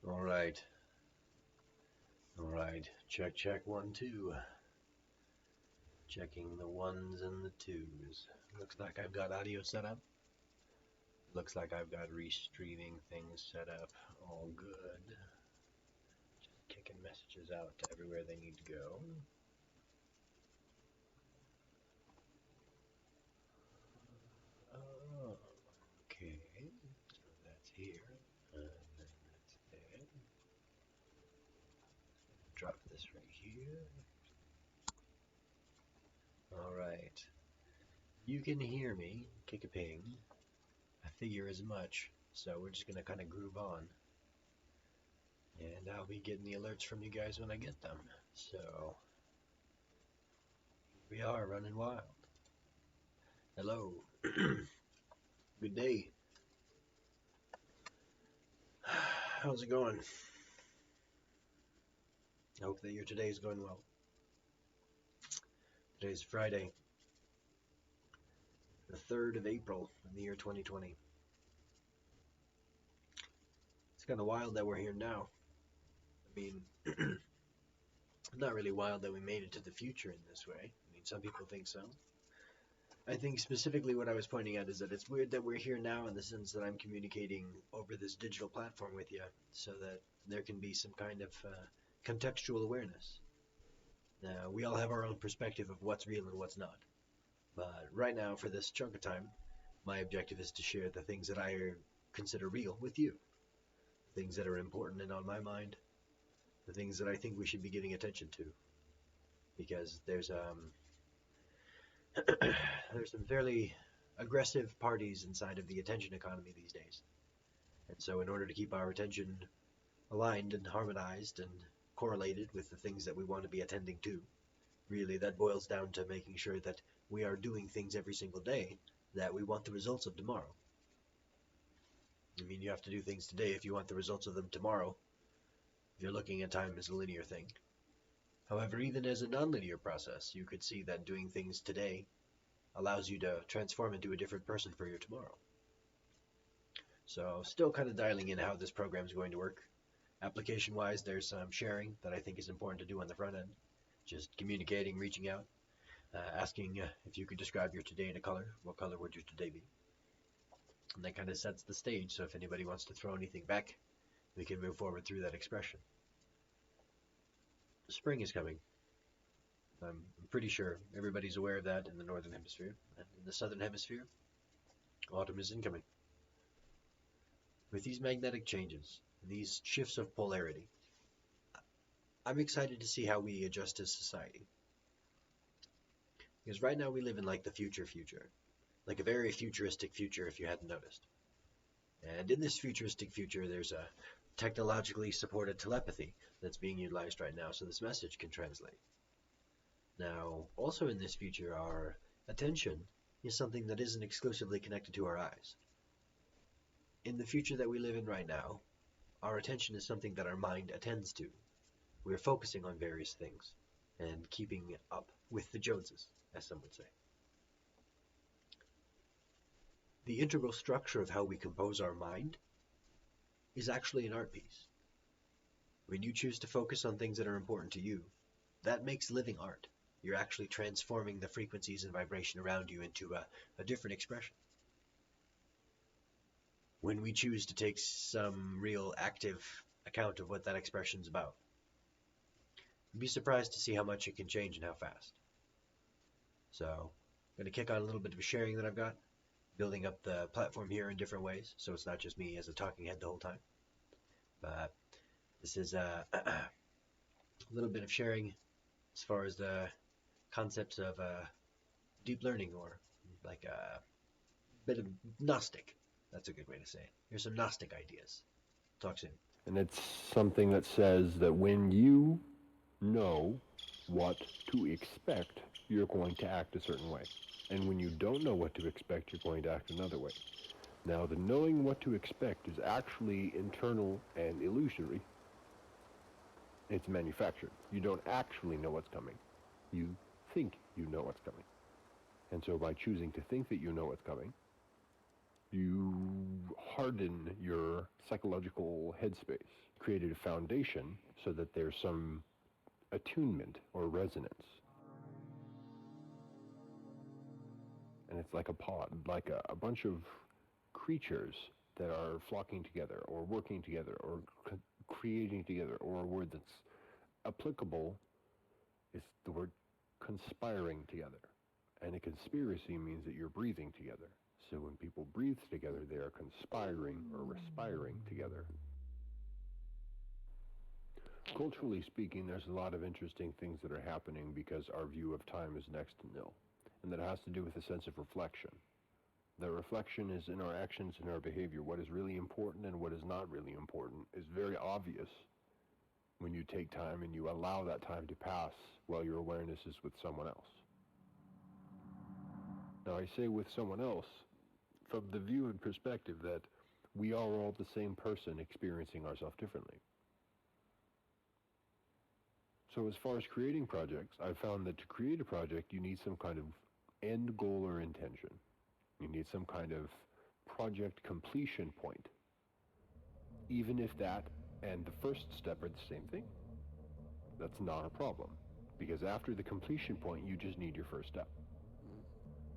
All right. All right. Check, check, 1, 2. Checking the ones and the twos. Looks like I've got audio set up. Looks like I've got restreaming things set up. All good. Just kicking messages out to everywhere they need to go. Oh, okay. So that's here. And then that's there. Drop this right here. Alright. You can hear me. Kick a ping. I figure as much. So we're just going to kind of groove on. And I'll be getting the alerts from you guys when I get them. So, we are running wild. Hello. Good day. How's it going? I hope that your today is going well. Today's Friday, the 3rd of April in the year 2020. It's kind of wild that we're here now. I mean, not really wild that we made it to the future in this way. I mean, some people think so. I think specifically what I was pointing at is that it's weird that we're here now in the sense that I'm communicating over this digital platform with you so that there can be some kind of contextual awareness. Now, we all have our own perspective of what's real and what's not. But right now, for this chunk of time, my objective is to share the things that I consider real with you. Things that are important and on my mind. The things that I think we should be giving attention to. Because there's some fairly aggressive parties inside of the attention economy these days. And so in order to keep our attention aligned and harmonized and correlated with the things that we want to be attending to, really that boils down to making sure that we are doing things every single day that we want the results of tomorrow. I mean, you have to do things today if you want the results of them tomorrow. If you're looking at time as a linear thing. However, even as a nonlinear process, you could see that doing things today allows you to transform into a different person for your tomorrow. So, still kind of dialing in how this program is going to work. Application-wise, there's some sharing that I think is important to do on the front end. Just communicating, reaching out, asking if you could describe your today in a color. What color would your today be? And that kind of sets the stage, so if anybody wants to throw anything back, we can move forward through that expression. Spring is coming. I'm pretty sure everybody's aware of that in the northern hemisphere. And in the southern hemisphere, autumn is incoming. With these magnetic changes, these shifts of polarity, I'm excited to see how we adjust as society. Because right now we live in like the future, like a very futuristic future if you hadn't noticed. And in this futuristic future, there's a technologically supported telepathy that's being utilized right now so this message can translate. Now, also in this future, our attention is something that isn't exclusively connected to our eyes. In the future that we live in right now, our attention is something that our mind attends to. We're focusing on various things and keeping up with the Joneses, as some would say. The integral structure of how we compose our mind is actually an art piece. When you choose to focus on things that are important to you, that makes living art. You're actually transforming the frequencies and vibration around you into a different expression. When we choose to take some real active account of what that expression's about, you'd be surprised to see how much it can change and how fast. So, I'm going to kick on a little bit of sharing that I've got, building up the platform here in different ways, so it's not just me as a talking head the whole time. But this is a little bit of sharing as far as the concepts of deep learning, or like a bit of Gnostic. That's a good way to say it. Here's some Gnostic ideas. Talk soon. And it's something that says that when you know what to expect, you're going to act a certain way. And when you don't know what to expect, you're going to act another way. Now, the knowing what to expect is actually internal and illusory. It's manufactured. You don't actually know what's coming. You think you know what's coming. And so by choosing to think that you know what's coming, you harden your psychological headspace, created a foundation so that there's some attunement or resonance. And it's like a pod, like a bunch of creatures that are flocking together or working together or creating together, or a word that's applicable is the word conspiring together. And a conspiracy means that you're breathing together. So when people breathe together, they are conspiring or respiring together. Culturally speaking, there's a lot of interesting things that are happening because our view of time is next to nil. And that has to do with a sense of reflection. The reflection is in our actions and our behavior. What is really important and what is not really important is very obvious when you take time and you allow that time to pass while your awareness is with someone else. Now I say with someone else from the view and perspective that we are all the same person experiencing ourselves differently. So as far as creating projects, I've found that to create a project you need some kind of end goal or intention. You need some kind of project completion point. Even if that and the first step are the same thing, that's not a problem. Because after the completion point, you just need your first step.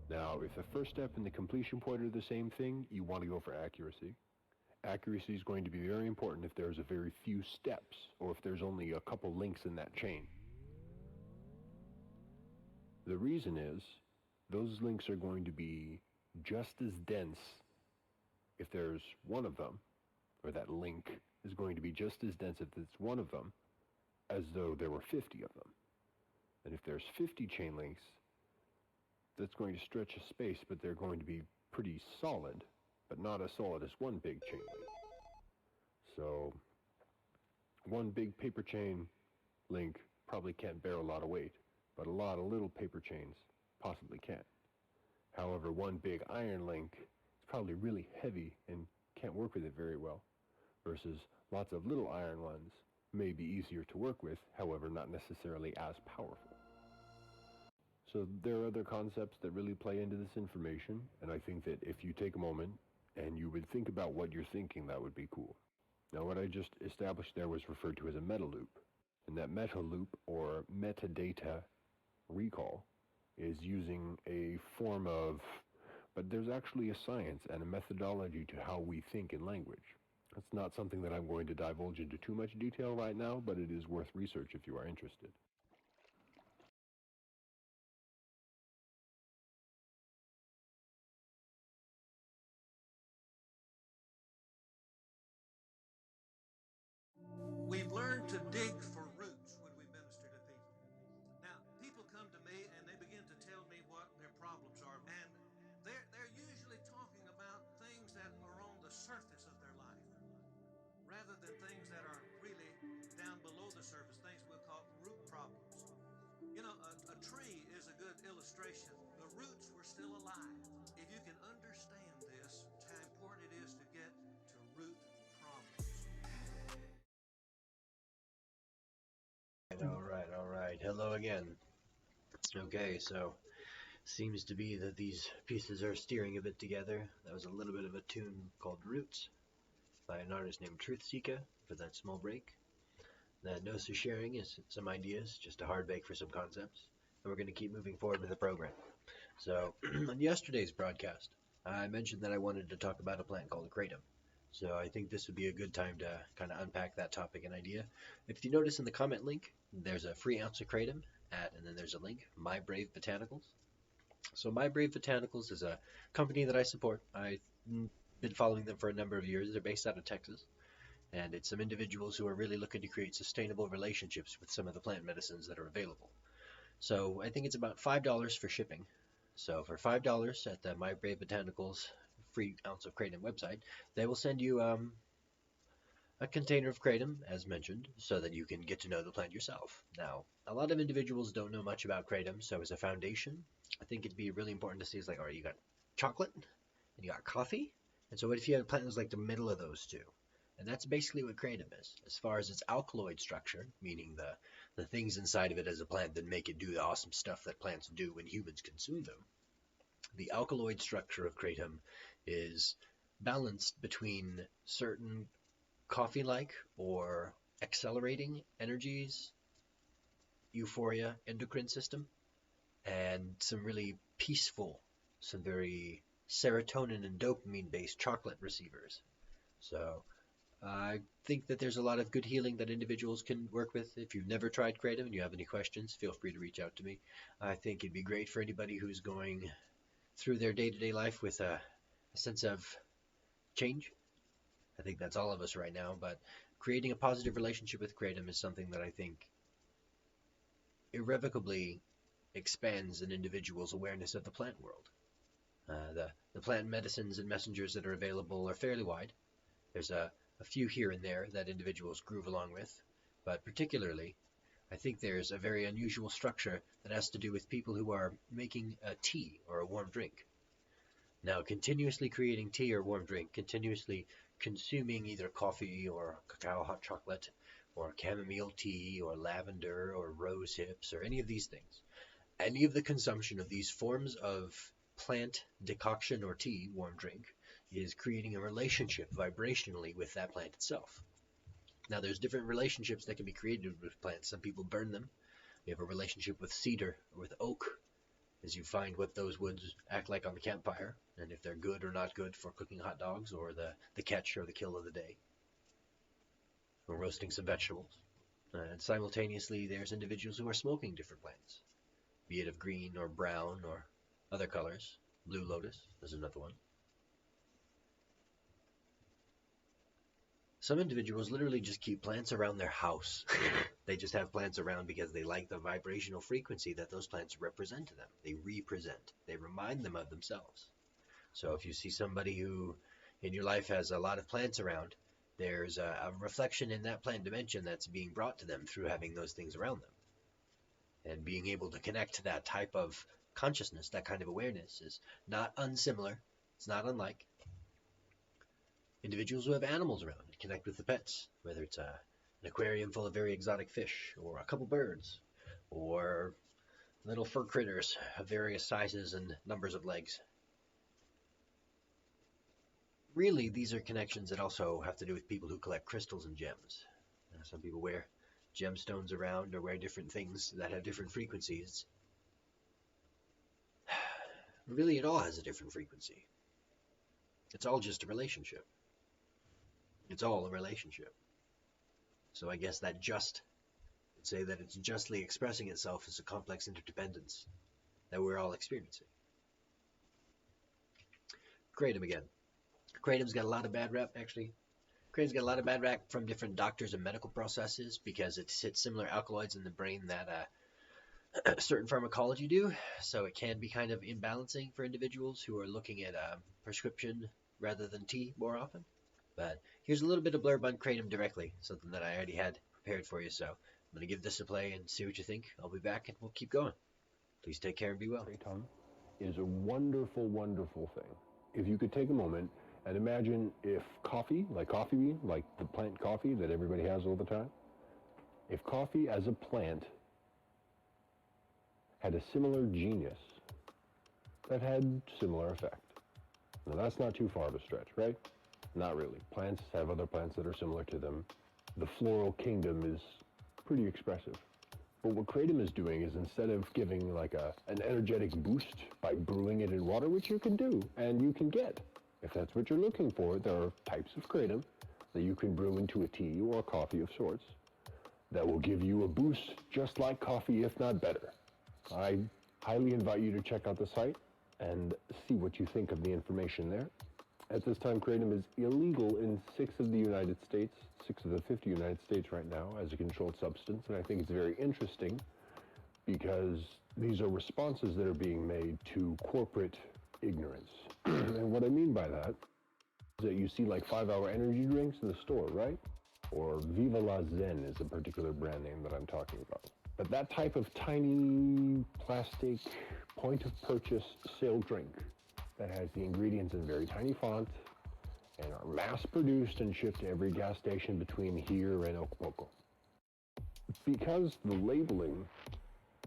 Now, if the first step and the completion point are the same thing, you want to go for accuracy. Accuracy is going to be very important if there's a very few steps, or if there's only a couple links in that chain. The reason is, those links are going to be just as dense if there's one of them, or that link is going to be just as dense if it's one of them, as though there were 50 of them. And if there's 50 chain links, that's going to stretch a space, but they're going to be pretty solid, but not as solid as one big chain link. So one big paper chain link probably can't bear a lot of weight, but a lot of little paper chains possibly can. However, one big iron link is probably really heavy and can't work with it very well, versus lots of little iron ones may be easier to work with, however not necessarily as powerful. So there are other concepts that really play into this information, and I think that if you take a moment and you would think about what you're thinking, that would be cool. Now what I just established there was referred to as a meta loop. And that meta loop, or metadata recall, is using a form of, but there's actually a science and a methodology to how we think in language. It's not something that I'm going to divulge into too much detail right now, but it is worth research if you are interested. We've learned to dig for roots when we minister to people. Now, people come to me and they begin to tell me what their problems are, and they're usually talking about things that are on the surface of their life, rather than things that are really down below the surface, things we'll call root problems. You know, a tree is a good illustration. The roots were still alive. If you can understand this, how important it is to get to root problems. All right. Hello again. Okay, so seems to be that these pieces are steering a bit together. That was a little bit of a tune called Roots by an artist named RichieZxy for that small break. That no so sharing is some ideas, just a hard bake for some concepts, and we're going to keep moving forward with the program. So, on yesterday's broadcast, I mentioned that I wanted to talk about a plant called kratom. So I think this would be a good time to kind of unpack that topic and idea. If you notice in the comment link, there's a free ounce of kratom and then there's a link, My Brave Botanicals. So My Brave Botanicals is a company that I support. I've been following them for a number of years. They're based out of Texas. And it's some individuals who are really looking to create sustainable relationships with some of the plant medicines that are available. So I think it's about $5 for shipping. So for $5 at the My Brave Botanicals free ounce of kratom website, they will send you a container of kratom, as mentioned, so that you can get to know the plant yourself. Now, a lot of individuals don't know much about kratom, so as a foundation, I think it'd be really important to see, all right, you got chocolate, and you got coffee, and so what if you had a plant that's like the middle of those two? And that's basically what kratom is. As far as its alkaloid structure, meaning the things inside of it as a plant that make it do the awesome stuff that plants do when humans consume them, the alkaloid structure of kratom is balanced between certain coffee-like or accelerating energies, euphoria, endocrine system, and some really peaceful, some very serotonin and dopamine-based chocolate receivers. So I think that there's a lot of good healing that individuals can work with. If you've never tried Kratom and you have any questions, feel free to reach out to me. I think it'd be great for anybody who's going through their day-to-day life with a sense of change. I think that's all of us right now, but creating a positive relationship with Kratom is something that I think irrevocably expands an individual's awareness of the plant world. The plant medicines and messengers that are available are fairly wide. There's a few here and there that individuals groove along with, but particularly, I think there's a very unusual structure that has to do with people who are making a tea or a warm drink. Now, continuously creating tea or warm drink, continuously consuming either coffee or cacao hot chocolate or chamomile tea or lavender or rose hips or any of these things, any of the consumption of these forms of plant decoction or tea, warm drink, is creating a relationship vibrationally with that plant itself. Now, there's different relationships that can be created with plants. Some people burn them. You have a relationship with cedar or with oak, as you find what those woods act like on the campfire, and if they're good or not good for cooking hot dogs or the catch or the kill of the day, or roasting some vegetables. And simultaneously, there's individuals who are smoking different plants, be it of green or brown or other colors. Blue lotus is another one. Some individuals literally just keep plants around their house. They just have plants around because they like the vibrational frequency that those plants represent to them. They represent. They remind them of themselves. So if you see somebody who in your life has a lot of plants around, there's a reflection in that plant dimension that's being brought to them through having those things around them. And being able to connect to that type of consciousness, that kind of awareness, is not unsimilar. It's not unlike individuals who have animals around and connect with the pets, whether it's an aquarium full of very exotic fish, or a couple birds, or little fur critters of various sizes and numbers of legs. Really, these are connections that also have to do with people who collect crystals and gems. Some people wear gemstones around or wear different things that have different frequencies. Really, it all has a different frequency. It's all just a relationship. It's all a relationship. So I guess that just would say that it's justly expressing itself as a complex interdependence that we're all experiencing. Kratom again. Kratom's got a lot of bad rap, actually. Kratom's got a lot of bad rap from different doctors and medical processes because it hits similar alkaloids in the brain that certain pharmacology do. So it can be kind of imbalancing for individuals who are looking at prescription rather than tea more often. But here's a little bit of blurb on Kratom directly, something that I already had prepared for you. So I'm going to give this a play and see what you think. I'll be back and we'll keep going. Please take care and be well. Kratom is a wonderful, wonderful thing. If you could take a moment and imagine if coffee, like coffee bean, like the plant coffee that everybody has all the time, if coffee as a plant had a similar genius that had similar effect. Now that's not too far of a stretch, right? Not really. Plants have other plants that are similar to them. The floral kingdom is pretty expressive. But what Kratom is doing is instead of giving like an energetic boost by brewing it in water, which you can do and you can get, if that's what you're looking for, there are types of Kratom that you can brew into a tea or a coffee of sorts that will give you a boost just like coffee, if not better. I highly invite you to check out the site and see what you think of the information there. At this time, Kratom is illegal in 6 of the United States, 6 of the 50 United States right now as a controlled substance, and I think it's very interesting because these are responses that are being made to corporate ignorance. And what I mean by that is that you see like 5-hour energy drinks in the store, right? Or Viva La Zen is a particular brand name that I'm talking about. But that type of tiny plastic point-of-purchase sale drink that has the ingredients in very tiny font and are mass-produced and shipped to every gas station between here and Okopoco. Because the labeling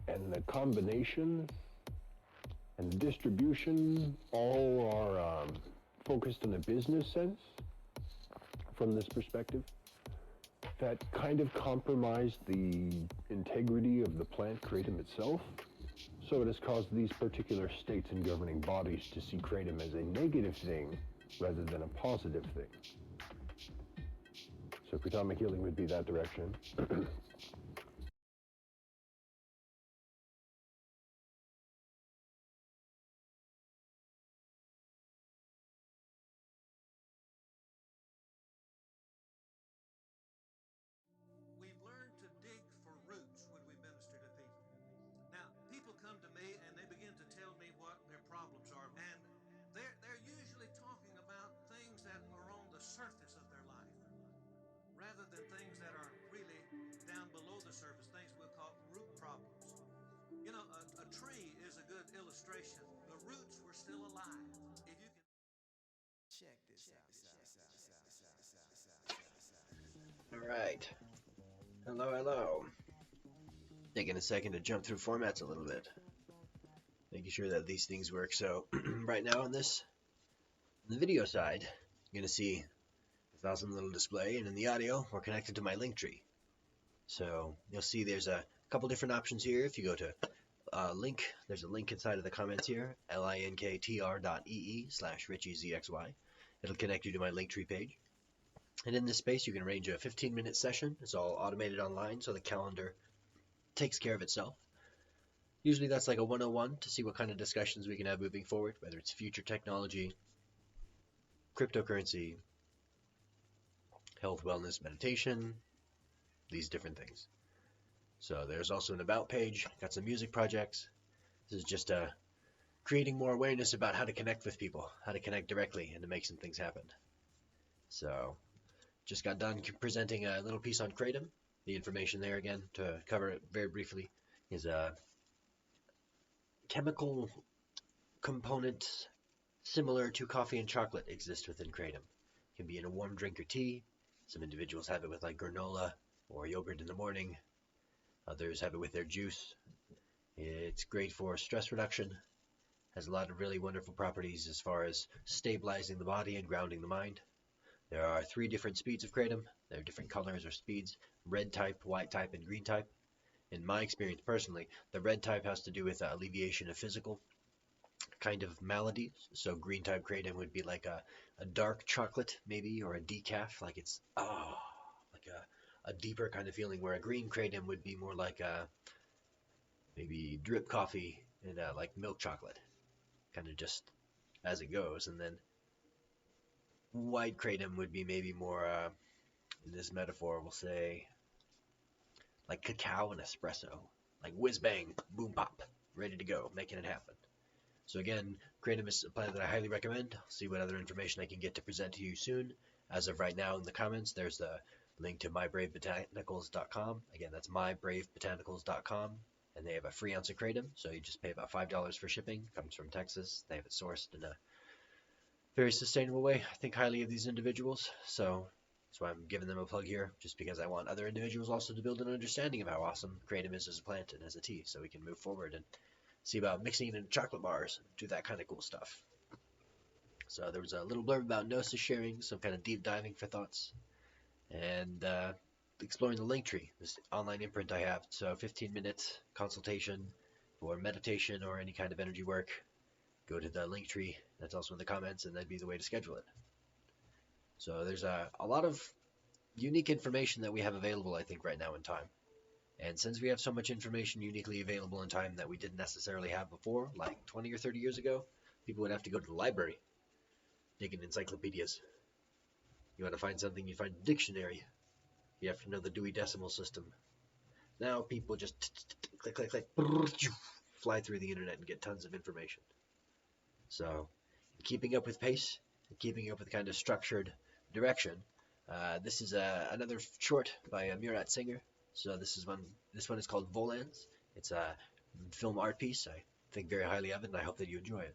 and the combination and the distribution all are focused in a business sense from this perspective that kind of compromised the integrity of the plant kratom itself. So it has caused these particular states and governing bodies to see kratom as a negative thing rather than a positive thing. So Kratamic healing would be that direction. We've learned to dig for roots when we minister to people. Now, people come to me and they begin to tell me what their problems are, and they're usually talking about things that are on the surface of their life rather than things that are really down below the surface, things we'll call root problems. You know, a tree is a good illustration. The roots were still alive. If you can check this out. All right. Hello, hello. Taking a second to jump through formats a little bit, making sure that these things work. So right now on this, on the video side, you're going to see this awesome little display, and in the audio, we're connected to my link tree. So you'll see there's a couple different options here. If you go to link, there's a link inside of the comments here, linktr.ee/RichieZxy. It'll connect you to my link tree page. And in this space, you can arrange a 15-minute session. It's all automated online, so the calendar takes care of itself. Usually that's like a 101 to see what kind of discussions we can have moving forward, whether it's future technology, cryptocurrency, health, wellness, meditation, these different things. So there's also an about page, got some music projects. This is just creating more awareness about how to connect with people, how to connect directly, and to make some things happen. So just got done presenting a little piece on kratom. The information there, again, to cover it very briefly, is chemical components similar to coffee and chocolate exist within kratom. It can be in a warm drink or tea. Some individuals have it with like granola or yogurt in the morning. Others have it with their juice. It's great for stress reduction. Has a lot of really wonderful properties as far as stabilizing the body and grounding the mind. There are 3 different speeds of kratom. There are different colors or speeds: red type, white type, and green type. In my experience personally, the red type has to do with alleviation of physical kind of maladies. So green type kratom would be like a dark chocolate maybe, or a decaf, like it's like a deeper kind of feeling, where a green kratom would be more like a maybe drip coffee and like milk chocolate, kind of just as it goes. And then white kratom would be maybe more, in this metaphor, we'll say, like cacao and espresso, like whiz bang, boom pop, ready to go, making it happen. So again, kratom is a plant that I highly recommend. I'll see what other information I can get to present to you soon. As of right now, in the comments, there's the link to mybravebotanicals.com. Again, that's mybravebotanicals.com, and they have a free ounce of kratom, so you just pay about $5 for shipping. It comes from Texas. They have it sourced in a very sustainable way. I think highly of these individuals, so that's why I'm giving them a plug here, just because I want other individuals also to build an understanding of how awesome kratom is as a plant and as a tea, so we can move forward and see about mixing it in chocolate bars, do that kind of cool stuff. So there was a little blurb about gnosis sharing, some kind of deep diving for thoughts, and exploring the link tree, this online imprint I have. So 15-minute consultation for meditation or any kind of energy work. Go to the link tree, that's also in the comments, and that'd be the way to schedule it. So there's a lot of unique information that we have available, I think, right now in time. And since we have so much information uniquely available in time that we didn't necessarily have before, like 20 or 30 years ago, people would have to go to the library, dig in encyclopedias. You want to find something, you find a dictionary. You have to know the Dewey Decimal System. Now people just click, click, click, fly through the internet and get tons of information. So, keeping up with pace, keeping up with kind of structured direction. This is another short by Murat Singer. So this one is called Volans. It's a film art piece. I think very highly of it, and I hope that you enjoy it.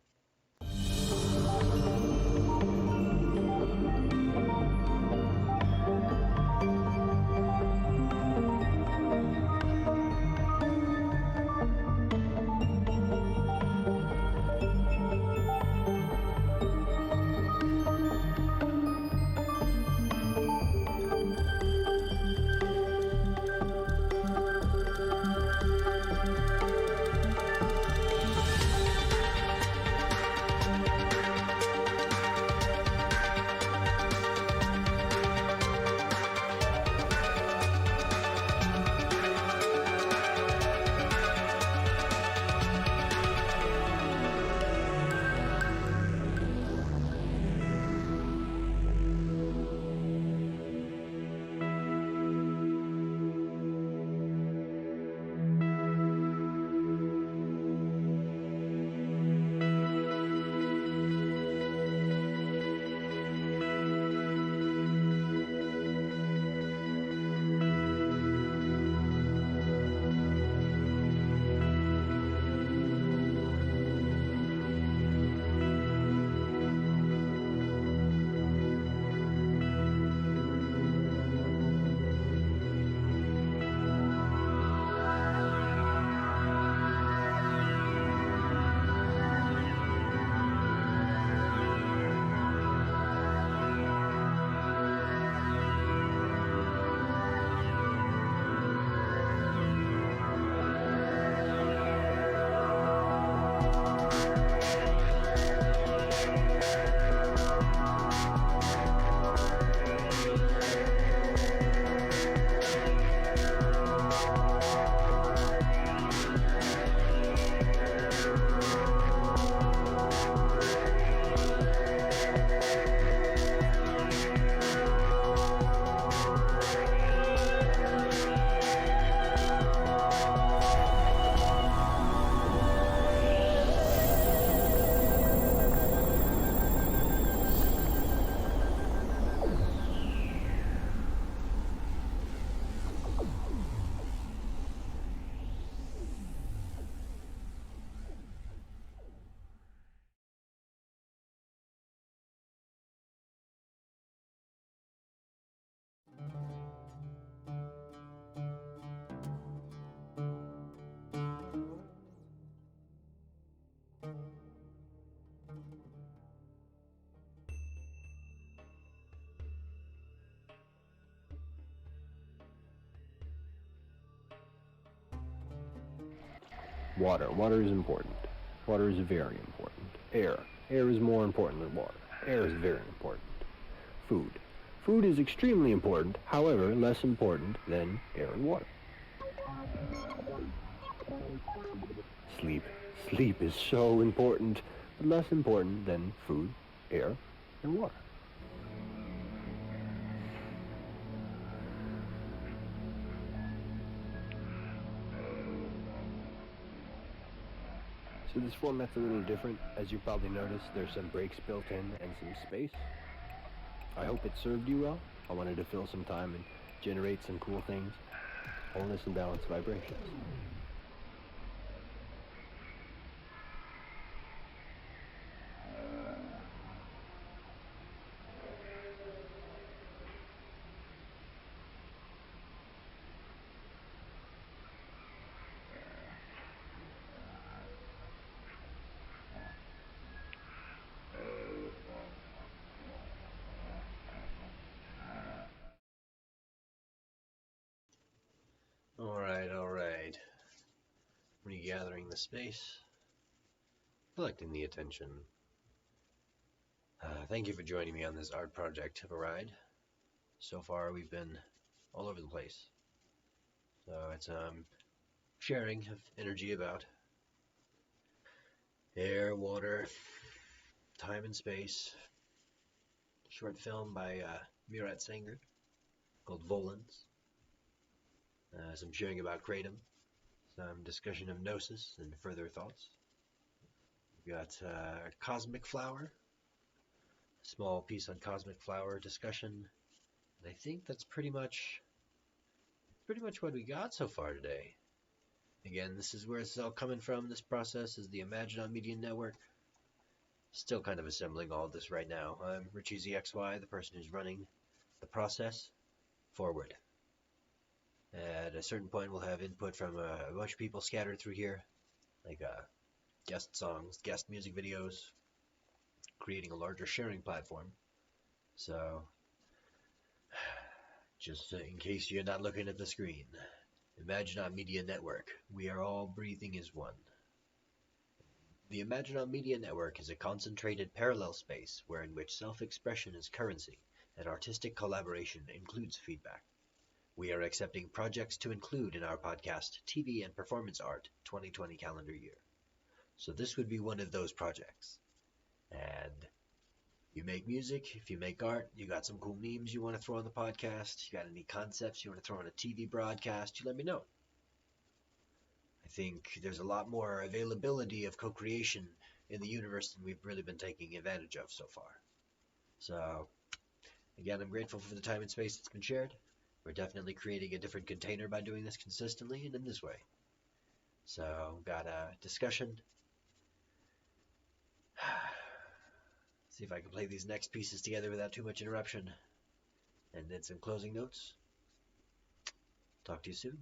Water. Water is important. Water is very important. Air. Air is more important than water. Air is very important. Food. Food is extremely important, however, less important than air and water. Sleep. Sleep is so important, but less important than food, air, and water. So this format's a little different. As you probably noticed, there's some breaks built in and some space. I hope it served you well. I wanted to fill some time and generate some cool things. Wholeness and balance vibrations. Alright. Regathering the space, collecting the attention. Thank you for joining me on this art project of a ride. So far we've been all over the place. So it's sharing of energy about air, water, time and space. Short film by Murat Sanger called Volans. Some sharing about Kratom. Some discussion of Gnosis and further thoughts. We've got Cosmic Flower. A small piece on Cosmic Flower discussion. And I think that's pretty much what we got so far today. Again, this is where it's all coming from. This process is the Imagine Media Network. Still kind of assembling all of this right now. I'm RichieZxy, the person who's running the process forward. At a certain point, we'll have input from a bunch of people scattered through here, like guest songs, guest music videos, creating a larger sharing platform. So, just in case you're not looking at the screen, Imagine Media Network. We are all breathing as one. The Imagine Media Network is a concentrated parallel space wherein which self-expression is currency and artistic collaboration includes feedback. We are accepting projects to include in our podcast TV and Performance Art 2020 calendar year. So this would be one of those projects. And you make music, if you make art, you got some cool memes you want to throw on the podcast, you got any concepts you want to throw on a TV broadcast, you let me know. I think there's a lot more availability of co-creation in the universe than we've really been taking advantage of so far. So, again, I'm grateful for the time and space that's been shared. We're definitely creating a different container by doing this consistently and in this way. So, got a discussion. See if I can play these next pieces together without too much interruption. And then some closing notes. Talk to you soon.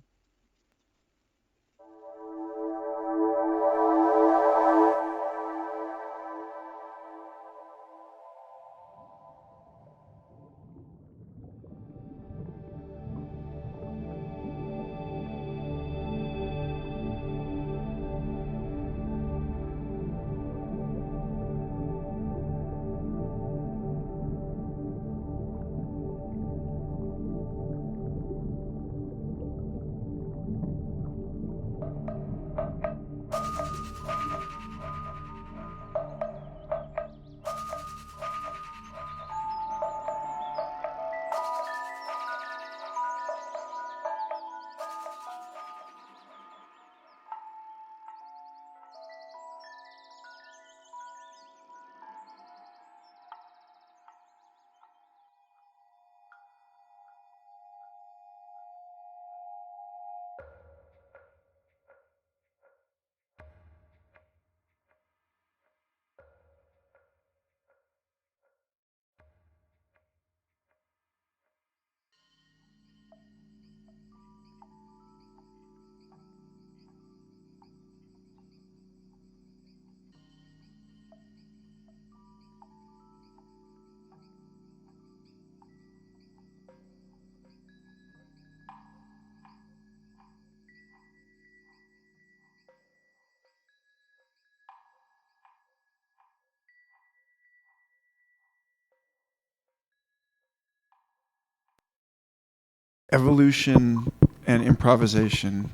Evolution and improvisation,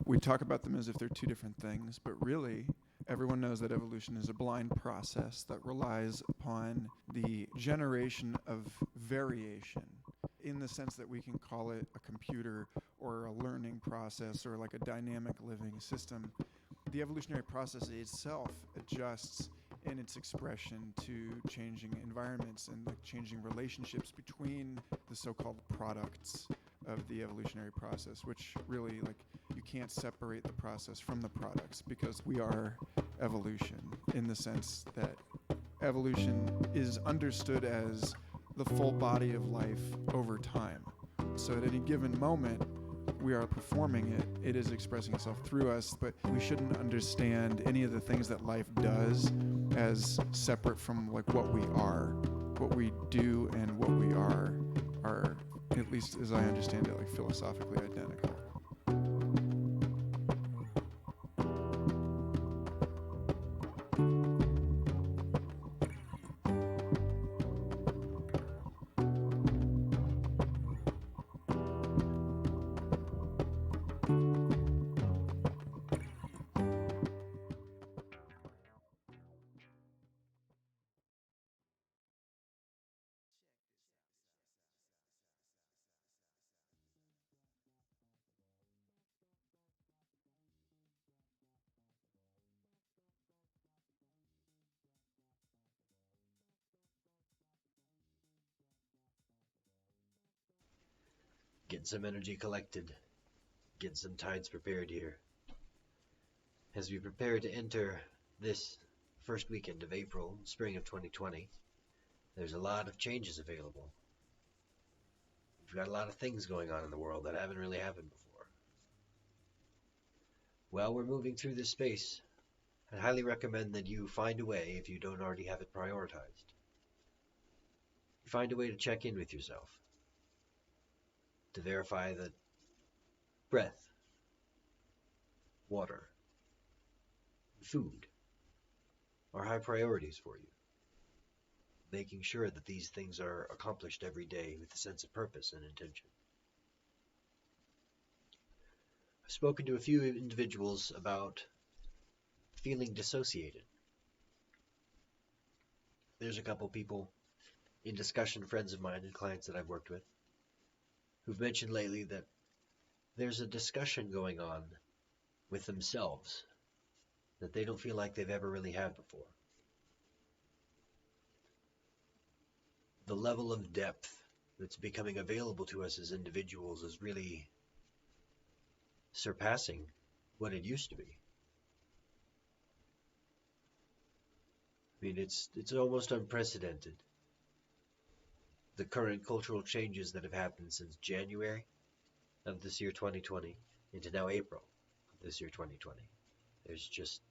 we talk about them as if they're two different things, but really, everyone knows that evolution is a blind process that relies upon the generation of variation, in the sense that we can call it a computer or a learning process or like a dynamic living system. The evolutionary process itself adjusts in its expression to changing environments and the changing relationships between the so-called products of the evolutionary process, which really, like, you can't separate the process from the products, because we are evolution, in the sense that evolution is understood as the full body of life over time. So at any given moment, we are performing it. It is expressing itself through us, but we shouldn't understand any of the things that life does as separate from like what we are. What we do and what we are, at least as I understand it, like philosophically identical. Getting some energy collected, getting some tides prepared here. As we prepare to enter this first weekend of April, spring of 2020, there's a lot of changes available. We've got a lot of things going on in the world that haven't really happened before. While we're moving through this space, I highly recommend that you find a way, if you don't already have it prioritized, you find a way to check in with yourself, to verify that breath, water, and food are high priorities for you. Making sure that these things are accomplished every day with a sense of purpose and intention. I've spoken to a few individuals about feeling dissociated. There's a couple people in discussion, friends of mine and clients that I've worked with, who've mentioned lately that there's a discussion going on with themselves that they don't feel like they've ever really had before. The level of depth that's becoming available to us as individuals is really surpassing what it used to be. I mean, it's almost unprecedented. The current cultural changes that have happened since January of this year 2020 into now April of this year 2020. There's just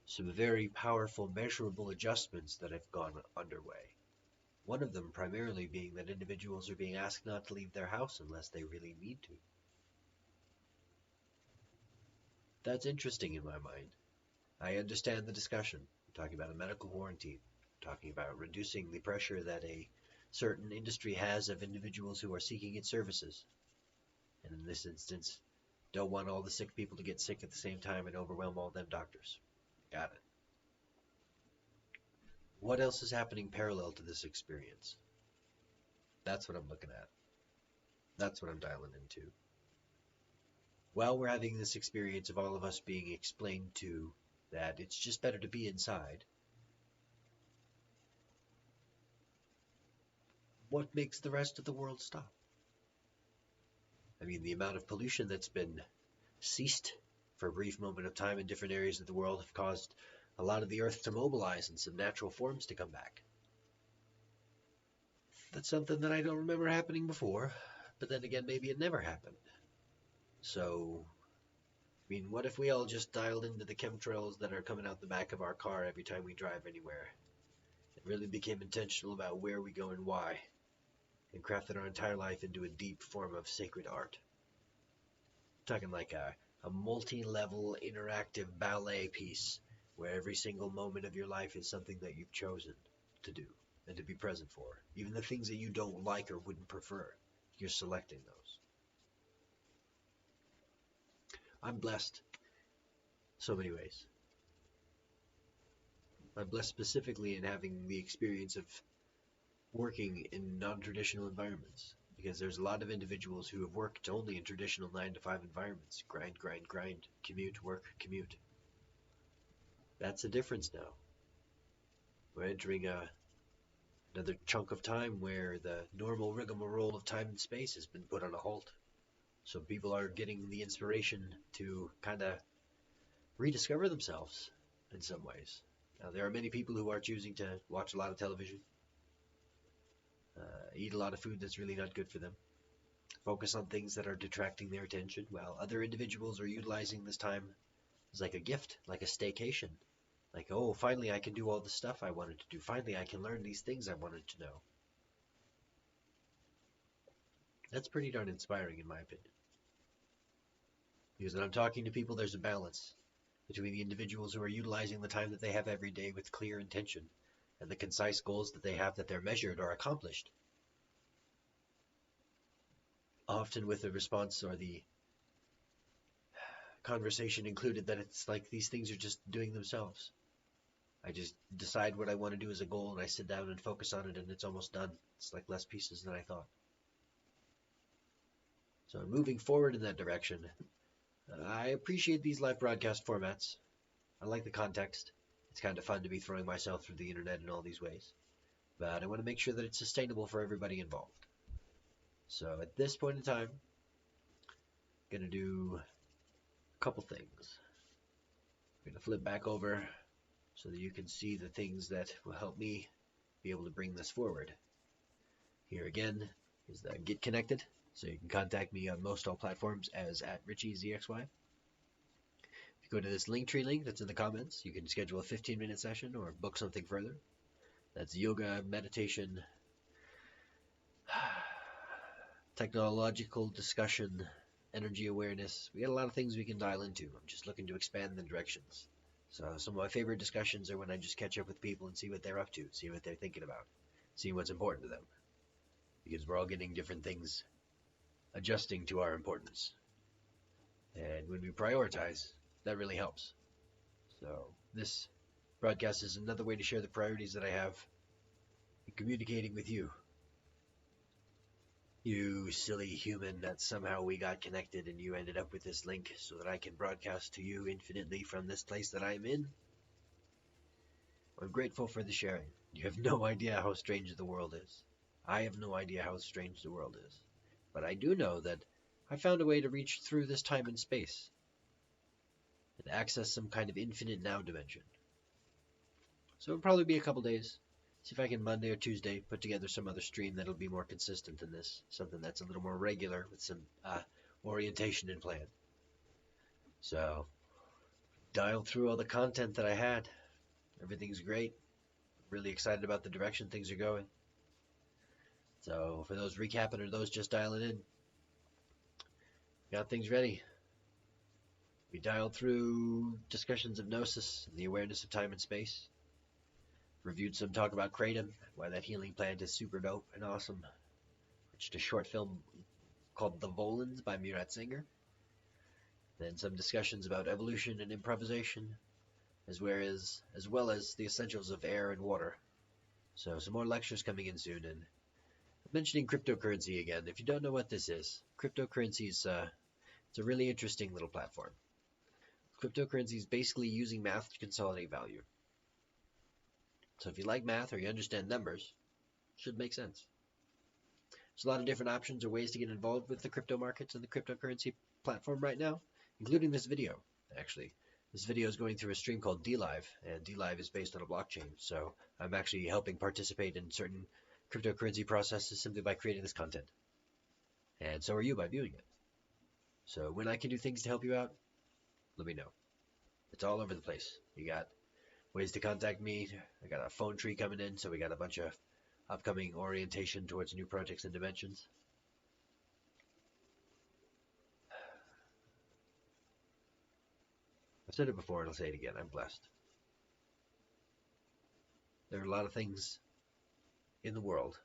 some very powerful, measurable adjustments that have gone underway. One of them primarily being that individuals are being asked not to leave their house unless they really need to. That's interesting in my mind. I understand the discussion. We're talking about a medical quarantine. We're talking about reducing the pressure that a certain industry has of individuals who are seeking its services. And in this instance, don't want all the sick people to get sick at the same time and overwhelm all them doctors. Got it. What else is happening parallel to this experience? That's what I'm looking at. That's what I'm dialing into. While we're having this experience of all of us being explained to that it's just better to be inside, what makes the rest of the world stop? I mean, the amount of pollution that's been ceased for a brief moment of time in different areas of the world have caused a lot of the earth to mobilize and some natural forms to come back. That's something that I don't remember happening before, but then again, maybe it never happened. So, I mean, what if we all just dialed into the chemtrails that are coming out the back of our car every time we drive anywhere, and really became intentional about where we go and why, and crafted our entire life into a deep form of sacred art? I'm talking like a multi-level interactive ballet piece where every single moment of your life is something that you've chosen to do and to be present for, even the things that you don't like or wouldn't prefer. You're selecting those. I'm blessed so many ways. I'm blessed specifically in having the experience of working in non-traditional environments, because there's a lot of individuals who have worked only in traditional 9 to 5 environments. Grind, grind, grind. Commute, work, commute. That's the difference now. We're entering another chunk of time where the normal rigmarole of time and space has been put on a halt. So people are getting the inspiration to kind of rediscover themselves in some ways. Now, there are many people who are choosing to watch a lot of television, eat a lot of food that's really not good for them, focus on things that are detracting their attention, while other individuals are utilizing this time as like a gift, like a staycation. Like, oh, finally I can do all the stuff I wanted to do. Finally I can learn these things I wanted to know. That's pretty darn inspiring in my opinion. Because when I'm talking to people, there's a balance between the individuals who are utilizing the time that they have every day with clear intention and the concise goals that they have that they're measured or accomplished. Often with the response or the conversation included that it's like these things are just doing themselves. I just decide what I want to do as a goal and I sit down and focus on it and it's almost done. It's like less pieces than I thought. So moving forward in that direction, I appreciate these live broadcast formats. I like the context. It's kind of fun to be throwing myself through the internet in all these ways. But I want to make sure that it's sustainable for everybody involved. So at this point in time, I'm going to do a couple things. I'm going to flip back over so that you can see the things that will help me be able to bring this forward. Here again is the Get Connected. So you can contact me on most all platforms as at RichieZxy. If you go to this Linktree link that's in the comments, you can schedule a 15-minute session or book something further. That's yoga, meditation, technological discussion, energy awareness. We got a lot of things we can dial into. I'm just looking to expand the directions. So some of my favorite discussions are when I just catch up with people and see what they're up to, see what they're thinking about, see what's important to them. Because we're all getting different things adjusting to our importance. And when we prioritize, that really helps. So this broadcast is another way to share the priorities that I have in communicating with you. You silly human that somehow we got connected and you ended up with this link so that I can broadcast to you infinitely from this place that I'm in. I'm grateful for the sharing. You have no idea how strange the world is. I have no idea how strange the world is. But I do know that I found a way to reach through this time and space and access some kind of infinite now dimension. So it'll probably be a couple days. See if I can Monday or Tuesday put together some other stream that'll be more consistent than this. Something that's a little more regular with some orientation and plan. So dialed through all the content that I had. Everything's great. Really excited about the direction things are going. So for those recapping or those just dialing in, got things ready. We dialed through discussions of gnosis and the awareness of time and space. Reviewed some talk about Kratom, why that healing plant is super dope and awesome. Watched a short film called The Volans by Murat Singer. Then some discussions about evolution and improvisation, as well as the essentials of air and water. So some more lectures coming in soon, and mentioning cryptocurrency again. If you don't know what this is, cryptocurrency is it's a really interesting little platform. Cryptocurrency is basically using math to consolidate value. So if you like math or you understand numbers, it should make sense. There's a lot of different options or ways to get involved with the crypto markets and the cryptocurrency platform right now, including this video, actually. This video is going through a stream called DLive, and DLive is based on a blockchain. So I'm actually helping participate in certain cryptocurrency processes simply by creating this content. And so are you by viewing it. So when I can do things to help you out, let me know. It's all over the place. You got ways to contact me. I got a phone tree coming in, so we got a bunch of upcoming orientation towards new projects and dimensions. I've said it before and I'll say it again. I'm blessed. There are a lot of things in the world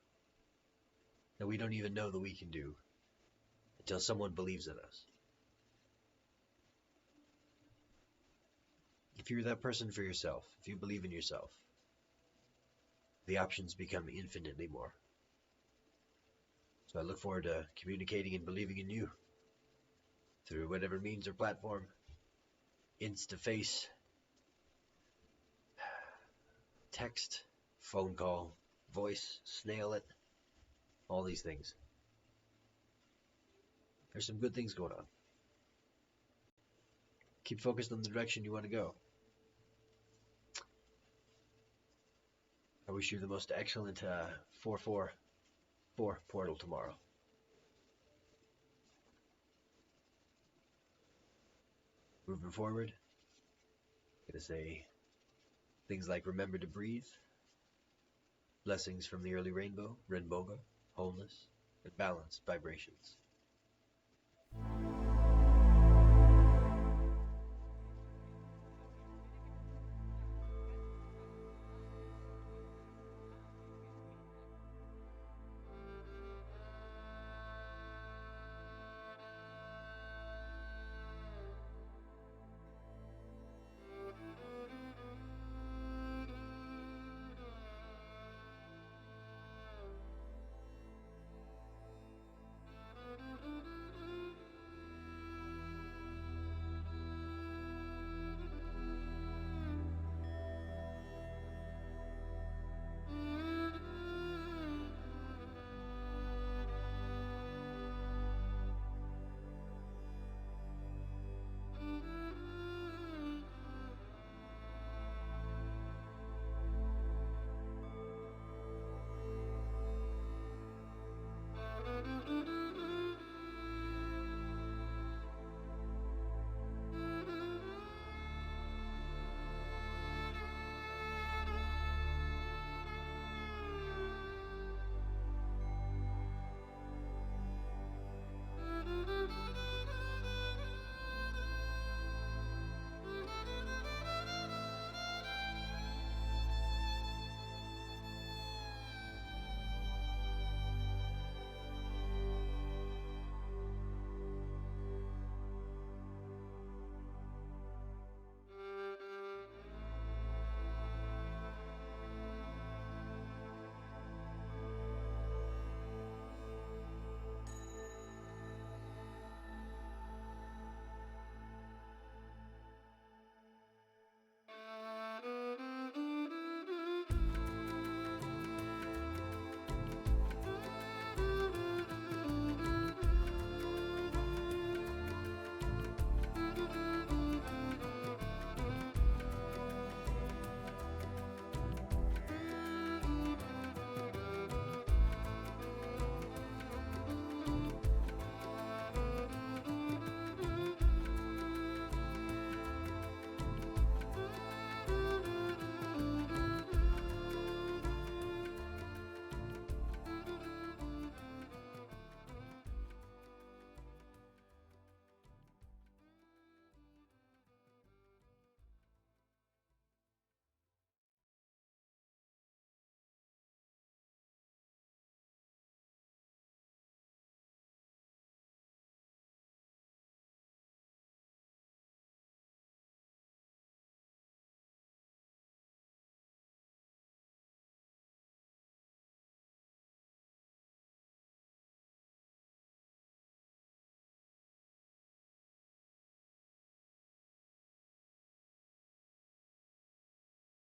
that we don't even know that we can do until someone believes in us. If you're that person for yourself, if you believe in yourself, the options become infinitely more. So I look forward to communicating and believing in you through whatever means or platform, Insta-face, text, phone call, voice, snail it, all these things. There's some good things going on. Keep focused on the direction you want to go. I wish you the most excellent 444 portal tomorrow. Moving forward, I'm gonna say things like remember to breathe, blessings from the early rainbow, Renboga, wholeness, and balanced vibrations.